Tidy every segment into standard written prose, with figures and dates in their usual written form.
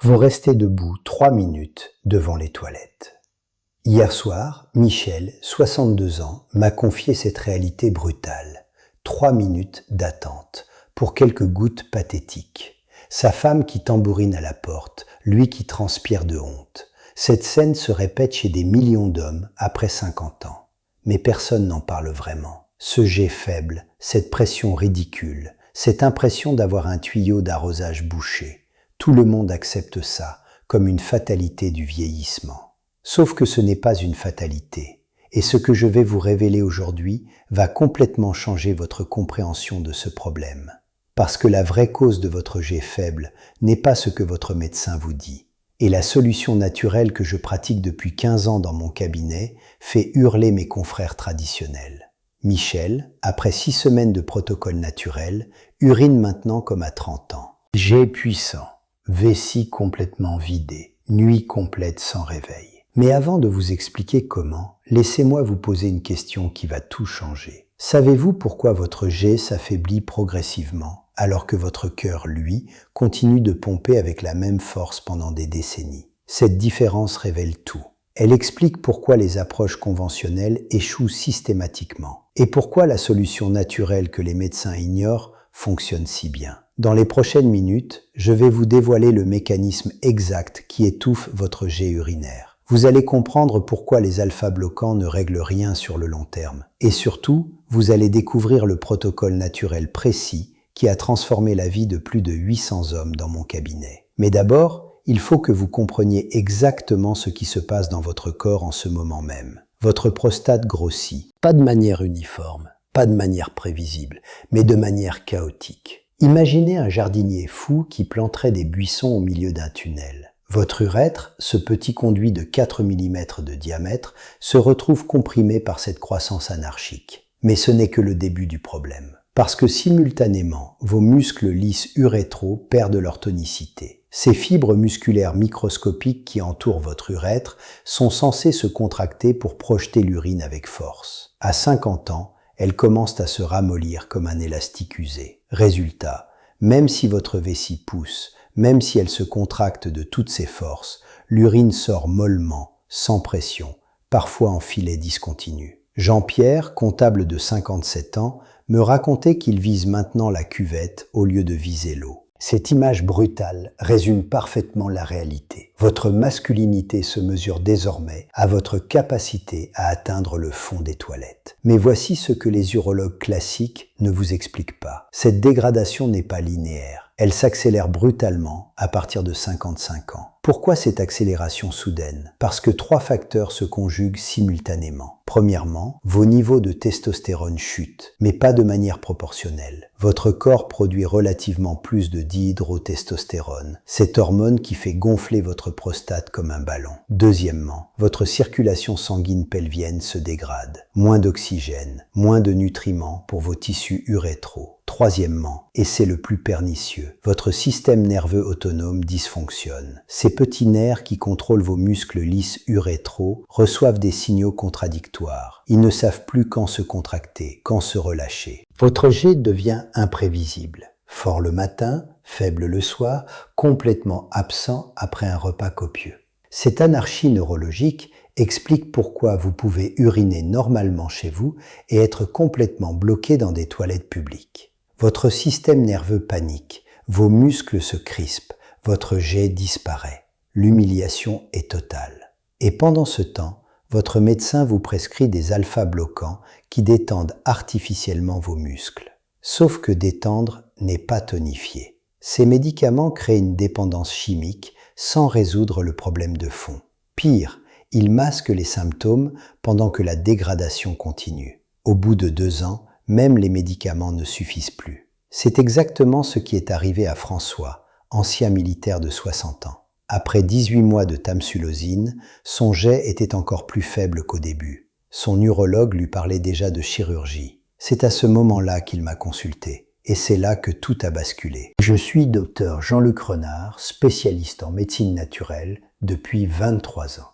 Vous restez debout 3 minutes devant les toilettes. Hier soir, Michel, 62 ans, m'a confié cette réalité brutale. 3 minutes d'attente pour quelques gouttes pathétiques. Sa femme qui tambourine à la porte, lui qui transpire de honte. Cette scène se répète chez des millions d'hommes après 50 ans. Mais personne n'en parle vraiment. Ce jet faible, cette pression ridicule, cette impression d'avoir un tuyau d'arrosage bouché. Tout le monde accepte ça comme une fatalité du vieillissement. Sauf que ce n'est pas une fatalité. Et ce que je vais vous révéler aujourd'hui va complètement changer votre compréhension de ce problème. Parce que la vraie cause de votre jet faible n'est pas ce que votre médecin vous dit. Et la solution naturelle que je pratique depuis 15 ans dans mon cabinet fait hurler mes confrères traditionnels. Michel, après 6 semaines de protocole naturel, urine maintenant comme à 30 ans. Jet puissant, vessie complètement vidée, nuit complète sans réveil. Mais avant de vous expliquer comment, laissez-moi vous poser une question qui va tout changer. Savez-vous pourquoi votre jet s'affaiblit progressivement alors que votre cœur, lui, continue de pomper avec la même force pendant des décennies? Cette différence révèle tout. Elle explique pourquoi les approches conventionnelles échouent systématiquement et pourquoi la solution naturelle que les médecins ignorent fonctionne si bien. Dans les prochaines minutes, je vais vous dévoiler le mécanisme exact qui étouffe votre jet urinaire. Vous allez comprendre pourquoi les alpha-bloquants ne règlent rien sur le long terme. Et surtout, vous allez découvrir le protocole naturel précis qui a transformé la vie de plus de 800 hommes dans mon cabinet. Mais d'abord, il faut que vous compreniez exactement ce qui se passe dans votre corps en ce moment même. Votre prostate grossit, pas de manière uniforme, pas de manière prévisible, mais de manière chaotique. Imaginez un jardinier fou qui planterait des buissons au milieu d'un tunnel. Votre urètre, ce petit conduit de 4 mm de diamètre, se retrouve comprimé par cette croissance anarchique. Mais ce n'est que le début du problème. Parce que simultanément, vos muscles lisses urétraux perdent leur tonicité. Ces fibres musculaires microscopiques qui entourent votre urètre sont censées se contracter pour projeter l'urine avec force. À 50 ans, elles commencent à se ramollir comme un élastique usé. Résultat, même si votre vessie pousse, même si elle se contracte de toutes ses forces, l'urine sort mollement, sans pression, parfois en filet discontinu. Jean-Pierre, comptable de 57 ans, me racontait qu'il vise maintenant la cuvette au lieu de viser l'eau. Cette image brutale résume parfaitement la réalité. Votre masculinité se mesure désormais à votre capacité à atteindre le fond des toilettes. Mais voici ce que les urologues classiques ne vous expliquent pas. Cette dégradation n'est pas linéaire. Elle s'accélère brutalement à partir de 55 ans. Pourquoi cette accélération soudaine? Parce que 3 facteurs se conjuguent simultanément. Premièrement, vos niveaux de testostérone chutent, mais pas de manière proportionnelle. Votre corps produit relativement plus de dihydrotestostérone, cette hormone qui fait gonfler votre prostate comme un ballon. Deuxièmement, votre circulation sanguine pelvienne se dégrade. Moins d'oxygène, moins de nutriments pour vos tissus urétraux. Troisièmement, et c'est le plus pernicieux, votre système nerveux autonome dysfonctionne. Ces petits nerfs qui contrôlent vos muscles lisses urétraux reçoivent des signaux contradictoires. Ils ne savent plus quand se contracter, quand se relâcher. Votre jet devient imprévisible. Fort le matin, faible le soir, complètement absent après un repas copieux. Cette anarchie neurologique explique pourquoi vous pouvez uriner normalement chez vous et être complètement bloqué dans des toilettes publiques. Votre système nerveux panique, vos muscles se crispent, votre jet disparaît. L'humiliation est totale. Et pendant ce temps, votre médecin vous prescrit des alpha-bloquants qui détendent artificiellement vos muscles. Sauf que détendre n'est pas tonifier. Ces médicaments créent une dépendance chimique sans résoudre le problème de fond. Pire, ils masquent les symptômes pendant que la dégradation continue. Au bout de 2 ans, même les médicaments ne suffisent plus. C'est exactement ce qui est arrivé à François, ancien militaire de 60 ans. Après 18 mois de tamsulosine, son jet était encore plus faible qu'au début. Son urologue lui parlait déjà de chirurgie. C'est à ce moment-là qu'il m'a consulté. Et c'est là que tout a basculé. Je suis Dr Jean-Luc Renard, spécialiste en médecine naturelle depuis 23 ans.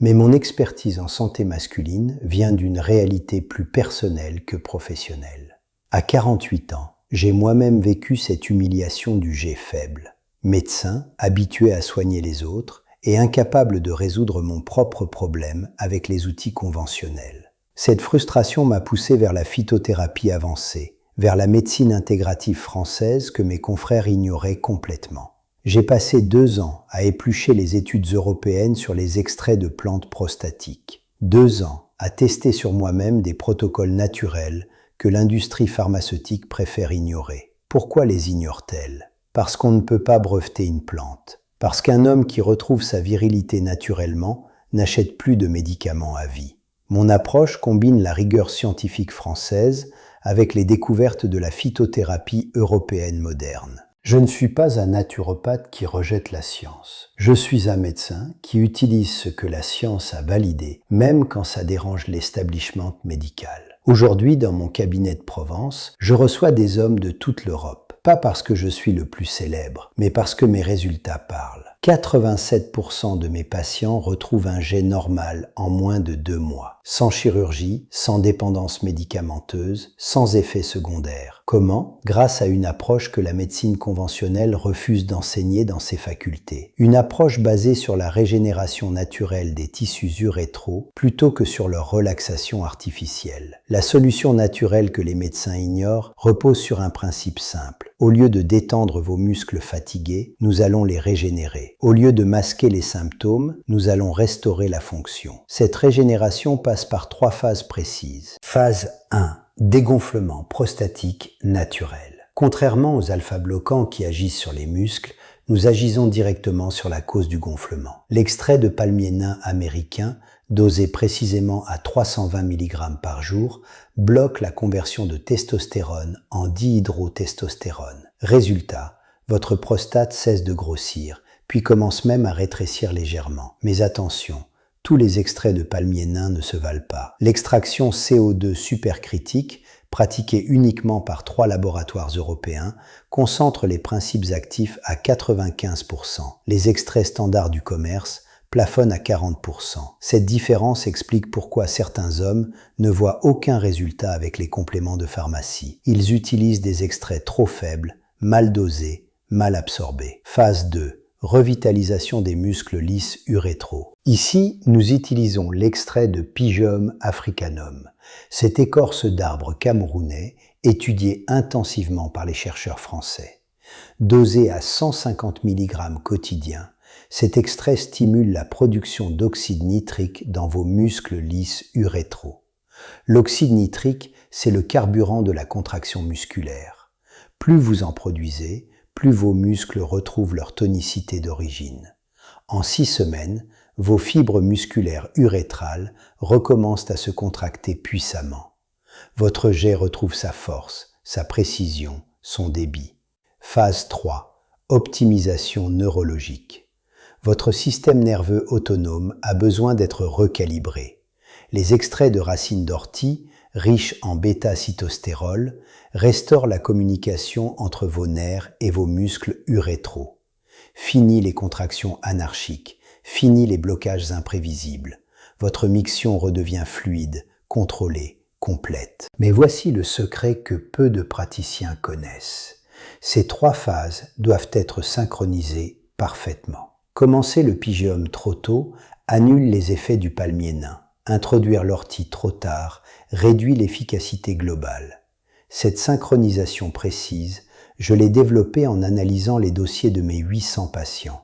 Mais mon expertise en santé masculine vient d'une réalité plus personnelle que professionnelle. À 48 ans, j'ai moi-même vécu cette humiliation du jet faible. médecin, habitué à soigner les autres, et incapable de résoudre mon propre problème avec les outils conventionnels. Cette frustration m'a poussé vers la phytothérapie avancée, vers la médecine intégrative française que mes confrères ignoraient complètement. J'ai passé 2 ans à éplucher les études européennes sur les extraits de plantes prostatiques. 2 ans à tester sur moi-même des protocoles naturels que l'industrie pharmaceutique préfère ignorer. Pourquoi les ignore-t-elle ? Parce qu'on ne peut pas breveter une plante. Parce qu'un homme qui retrouve sa virilité naturellement n'achète plus de médicaments à vie. Mon approche combine la rigueur scientifique française avec les découvertes de la phytothérapie européenne moderne. Je ne suis pas un naturopathe qui rejette la science. Je suis un médecin qui utilise ce que la science a validé, même quand ça dérange l'establishment médical. Aujourd'hui, dans mon cabinet de Provence, je reçois des hommes de toute l'Europe. Pas parce que je suis le plus célèbre, mais parce que mes résultats parlent. 87% de mes patients retrouvent un jet normal en moins de 2 mois, sans chirurgie, sans dépendance médicamenteuse, sans effets secondaires. Comment ? Grâce à une approche que la médecine conventionnelle refuse d'enseigner dans ses facultés. Une approche basée sur la régénération naturelle des tissus urétraux plutôt que sur leur relaxation artificielle. La solution naturelle que les médecins ignorent repose sur un principe simple. Au lieu de détendre vos muscles fatigués, nous allons les régénérer. Au lieu de masquer les symptômes, nous allons restaurer la fonction. Cette régénération passe par 3 phases précises. Phase 1. Dégonflement prostatique naturel. Contrairement aux alpha-bloquants qui agissent sur les muscles, nous agissons directement sur la cause du gonflement. L'extrait de palmier nain américain, dosé précisément à 320 mg par jour, bloque la conversion de testostérone en dihydrotestostérone. Résultat, votre prostate cesse de grossir, puis commence même à rétrécir légèrement. Mais attention, tous les extraits de palmier nain ne se valent pas. L'extraction CO2 supercritique, pratiquée uniquement par 3 laboratoires européens, concentre les principes actifs à 95%. Les extraits standards du commerce plafonnent à 40%. Cette différence explique pourquoi certains hommes ne voient aucun résultat avec les compléments de pharmacie. Ils utilisent des extraits trop faibles, mal dosés, mal absorbés. Phase 2. Revitalisation des muscles lisses urétraux. Ici, nous utilisons l'extrait de Pygeum africanum. Cette écorce d'arbre camerounais, étudiée intensivement par les chercheurs français. Dosé à 150 mg quotidiens, cet extrait stimule la production d'oxyde nitrique dans vos muscles lisses urétraux. L'oxyde nitrique, c'est le carburant de la contraction musculaire. Plus vous en produisez, plus vos muscles retrouvent leur tonicité d'origine. En 6 semaines, vos fibres musculaires urétrales recommencent à se contracter puissamment. Votre jet retrouve sa force, sa précision, son débit. Phase 3. Optimisation neurologique. Votre système nerveux autonome a besoin d'être recalibré. Les extraits de racines d'ortie, riches en bêta-cytostérol, restaurent la communication entre vos nerfs et vos muscles urétraux. Fini les contractions anarchiques, fini les blocages imprévisibles. Votre miction redevient fluide, contrôlée, complète. Mais voici le secret que peu de praticiens connaissent. Ces 3 phases doivent être synchronisées parfaitement. Commencer le pygeum trop tôt annule les effets du palmier nain. Introduire l'ortie trop tard réduit l'efficacité globale. Cette synchronisation précise, je l'ai développée en analysant les dossiers de mes 800 patients.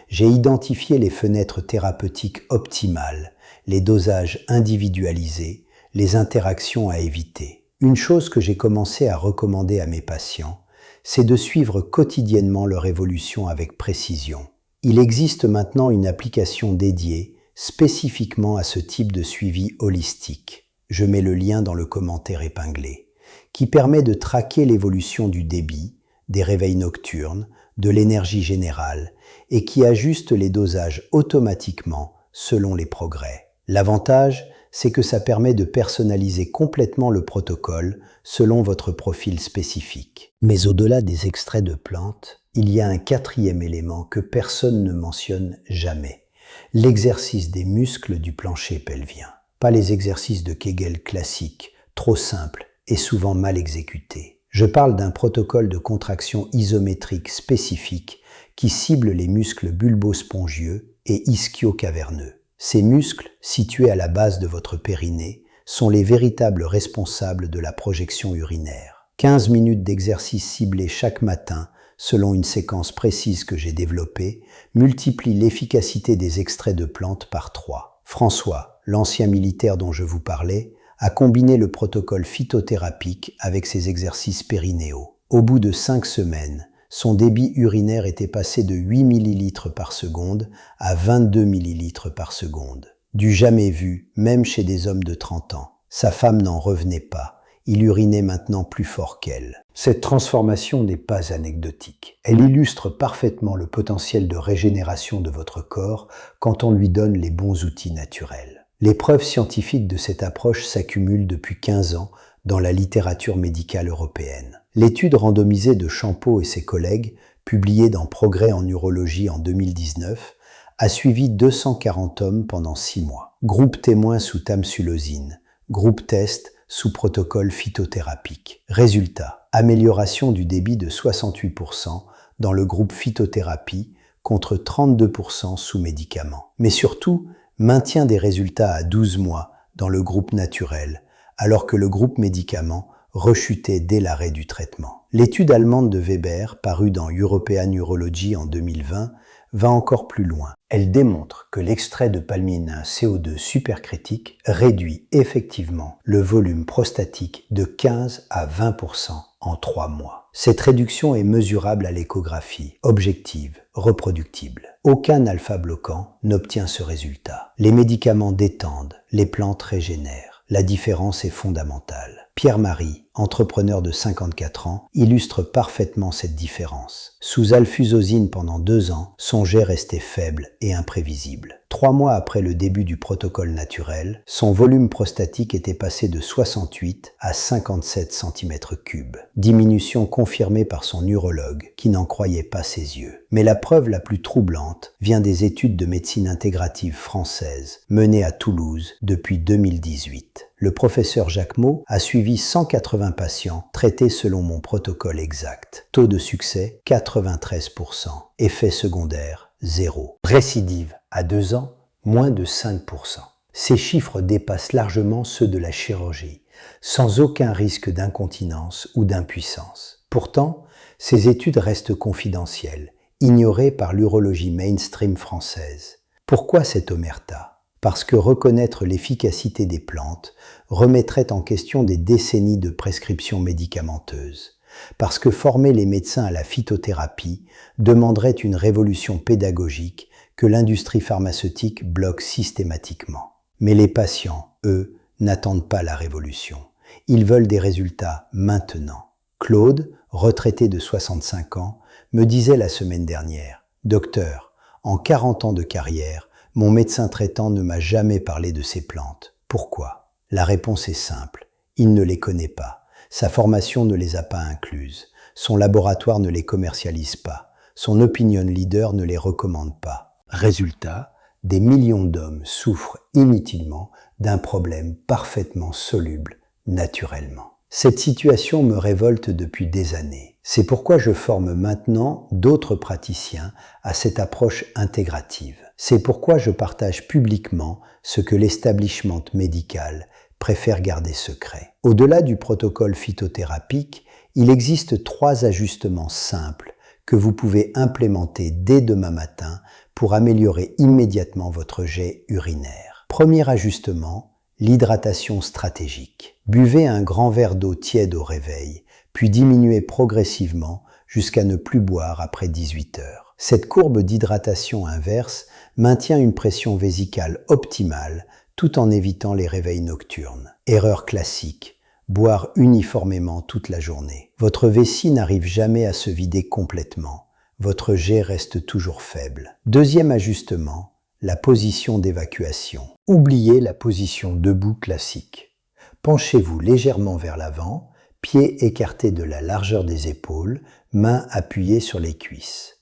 J'ai identifié les fenêtres thérapeutiques optimales, les dosages individualisés, les interactions à éviter. Une chose que j'ai commencé à recommander à mes patients, c'est de suivre quotidiennement leur évolution avec précision. Il existe maintenant une application dédiée spécifiquement à ce type de suivi holistique. Je mets le lien dans le commentaire épinglé, qui permet de traquer l'évolution du débit, des réveils nocturnes, de l'énergie générale et qui ajuste les dosages automatiquement selon les progrès. L'avantage, c'est que ça permet de personnaliser complètement le protocole selon votre profil spécifique. Mais au-delà des extraits de plantes, il y a un 4e élément que personne ne mentionne jamais. L'exercice des muscles du plancher pelvien. Pas les exercices de Kegel classiques, trop simples et souvent mal exécutés. Je parle d'un protocole de contraction isométrique spécifique qui cible les muscles bulbo-spongieux et ischio-caverneux. Ces muscles, situés à la base de votre périnée, sont les véritables responsables de la projection urinaire. 15 minutes d'exercice ciblé chaque matin, selon une séquence précise que j'ai développée, multiplient l'efficacité des extraits de plantes par 3. François, l'ancien militaire dont je vous parlais, a combiné le protocole phytothérapique avec ses exercices périnéaux. Au bout de 5 semaines, son débit urinaire était passé de 8 ml par seconde à 22 ml par seconde. Du jamais vu, même chez des hommes de 30 ans. Sa femme n'en revenait pas. Il urinait maintenant plus fort qu'elle. Cette transformation n'est pas anecdotique. Elle illustre parfaitement le potentiel de régénération de votre corps quand on lui donne les bons outils naturels. Les preuves scientifiques de cette approche s'accumulent depuis 15 ans dans la littérature médicale européenne. L'étude randomisée de Champeau et ses collègues, publiée dans Progrès en urologie en 2019, a suivi 240 hommes pendant 6 mois. Groupe témoin sous tamsulosine, groupe test sous protocole phytothérapique. Résultat, amélioration du débit de 68% dans le groupe phytothérapie contre 32% sous médicaments. Mais surtout, maintien des résultats à 12 mois dans le groupe naturel, alors que le groupe médicament rechutait dès l'arrêt du traitement. L'étude allemande de Weber, parue dans European Urology en 2020, va encore plus loin. Elle démontre que l'extrait de palmine à CO2 supercritique réduit effectivement le volume prostatique de 15 à 20% en 3 mois. Cette réduction est mesurable à l'échographie, objective, reproductible. Aucun alpha-bloquant n'obtient ce résultat. Les médicaments détendent, les plantes régénèrent. La différence est fondamentale. Pierre-Marie, entrepreneur de 54 ans, illustre parfaitement cette différence. Sous alfusosine pendant 2 ans, son jet restait faible et imprévisible. 3 mois après le début du protocole naturel, son volume prostatique était passé de 68 à 57 cm3. Diminution confirmée par son urologue, qui n'en croyait pas ses yeux. Mais la preuve la plus troublante vient des études de médecine intégrative française menées à Toulouse depuis 2018. Le professeur Jacquemot a suivi 180 patients traités selon mon protocole exact. Taux de succès 93%. Effet secondaire 0. Récidive à 2 ans, moins de 5%. Ces chiffres dépassent largement ceux de la chirurgie, sans aucun risque d'incontinence ou d'impuissance. Pourtant, ces études restent confidentielles, ignorées par l'urologie mainstream française. Pourquoi cette omerta ? Parce que reconnaître l'efficacité des plantes remettrait en question des décennies de prescriptions médicamenteuses. Parce que former les médecins à la phytothérapie demanderait une révolution pédagogique que l'industrie pharmaceutique bloque systématiquement. Mais les patients, eux, n'attendent pas la révolution. Ils veulent des résultats maintenant. Claude, retraité de 65 ans, me disait la semaine dernière « Docteur, en 40 ans de carrière, mon médecin traitant ne m'a jamais parlé de ces plantes. Pourquoi ? La réponse est simple. Il ne les connaît pas. Sa formation ne les a pas incluses. Son laboratoire ne les commercialise pas. Son opinion leader ne les recommande pas. Résultat, des millions d'hommes souffrent inutilement d'un problème parfaitement soluble naturellement. Cette situation me révolte depuis des années. C'est pourquoi je forme maintenant d'autres praticiens à cette approche intégrative. C'est pourquoi je partage publiquement ce que l'establishment médical préfère garder secret. Au-delà du protocole phytothérapique, il existe 3 ajustements simples que vous pouvez implémenter dès demain matin pour améliorer immédiatement votre jet urinaire. Premier ajustement, l'hydratation stratégique. Buvez un grand verre d'eau tiède au réveil, puis diminuez progressivement jusqu'à ne plus boire après 18 heures. Cette courbe d'hydratation inverse maintient une pression vésicale optimale tout en évitant les réveils nocturnes. Erreur classique, boire uniformément toute la journée. Votre vessie n'arrive jamais à se vider complètement. Votre jet reste toujours faible. Deuxième ajustement, la position d'évacuation. Oubliez la position debout classique. Penchez-vous légèrement vers l'avant, pieds écartés de la largeur des épaules, mains appuyées sur les cuisses.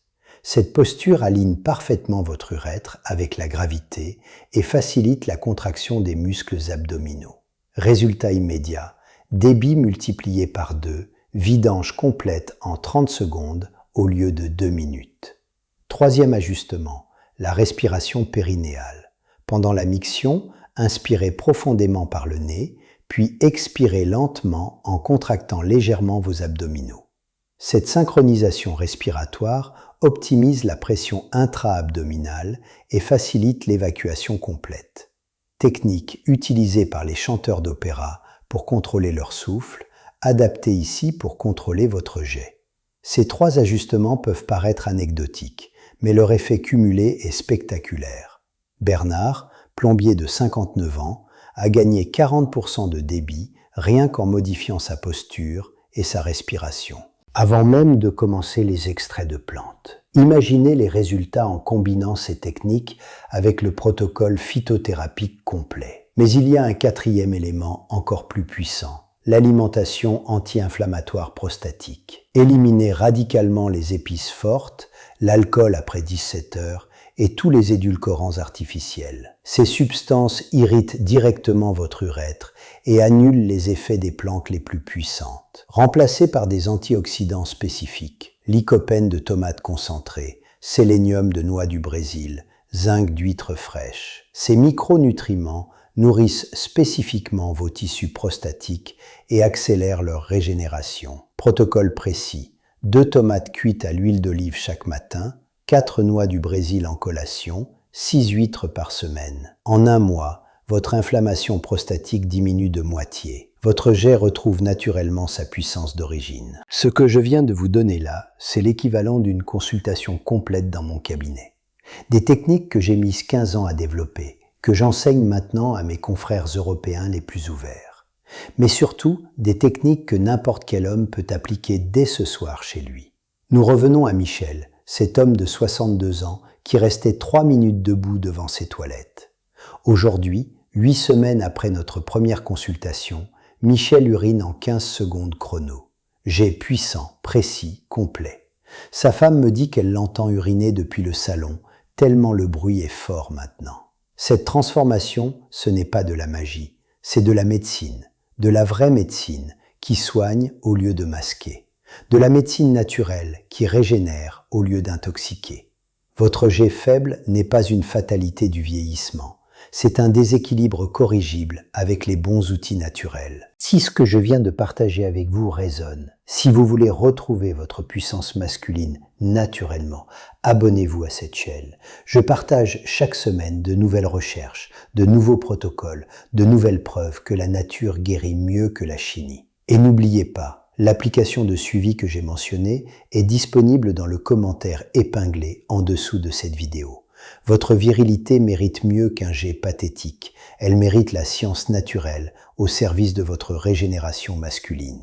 Cette posture aligne parfaitement votre urètre avec la gravité et facilite la contraction des muscles abdominaux. Résultat immédiat, débit multiplié par 2, vidange complète en 30 secondes au lieu de 2 minutes. Troisième ajustement, la respiration périnéale. Pendant la miction, inspirez profondément par le nez, puis expirez lentement en contractant légèrement vos abdominaux. Cette synchronisation respiratoire optimise la pression intra-abdominale et facilite l'évacuation complète. Technique utilisée par les chanteurs d'opéra pour contrôler leur souffle, adaptée ici pour contrôler votre jet. Ces 3 ajustements peuvent paraître anecdotiques, mais leur effet cumulé est spectaculaire. Bernard, plombier de 59 ans, a gagné 40% de débit rien qu'en modifiant sa posture et sa respiration. Avant même de commencer les extraits de plantes, imaginez les résultats en combinant ces techniques avec le protocole phytothérapique complet. Mais il y a un 4e élément encore plus puissant, l'alimentation anti-inflammatoire prostatique. Éliminez radicalement les épices fortes, l'alcool après 17 heures et tous les édulcorants artificiels. Ces substances irritent directement votre urètre et annulent les effets des plantes les plus puissantes. Remplacées par des antioxydants spécifiques, lycopène de tomates concentrées, sélénium de noix du Brésil, zinc d'huître fraîche. Ces micronutriments nourrissent spécifiquement vos tissus prostatiques et accélèrent leur régénération. Protocole précis, 2 tomates cuites à l'huile d'olive chaque matin, 4 noix du Brésil en collation, 6 huîtres par semaine. En un mois, votre inflammation prostatique diminue de moitié. Votre jet retrouve naturellement sa puissance d'origine. Ce que je viens de vous donner là, c'est l'équivalent d'une consultation complète dans mon cabinet. Des techniques que j'ai mises 15 ans à développer, que j'enseigne maintenant à mes confrères européens les plus ouverts. Mais surtout, des techniques que n'importe quel homme peut appliquer dès ce soir chez lui. Nous revenons à Michel, cet homme de 62 ans qui restait 3 minutes debout devant ses toilettes. Aujourd'hui, 8 semaines après notre première consultation, Michel urine en 15 secondes chrono. Jet puissant, précis, complet. Sa femme me dit qu'elle l'entend uriner depuis le salon, tellement le bruit est fort maintenant. Cette transformation, ce n'est pas de la magie, c'est de la médecine, de la vraie médecine qui soigne au lieu de masquer. De la médecine naturelle qui régénère au lieu d'intoxiquer. Votre jet faible n'est pas une fatalité du vieillissement, c'est un déséquilibre corrigible avec les bons outils naturels. Si ce que je viens de partager avec vous résonne, si vous voulez retrouver votre puissance masculine naturellement, abonnez-vous à cette chaîne. Je partage chaque semaine de nouvelles recherches, de nouveaux protocoles, de nouvelles preuves que la nature guérit mieux que la chimie. Et n'oubliez pas, l'application de suivi que j'ai mentionnée est disponible dans le commentaire épinglé en dessous de cette vidéo. Votre virilité mérite mieux qu'un jet pathétique. Elle mérite la science naturelle au service de votre régénération masculine.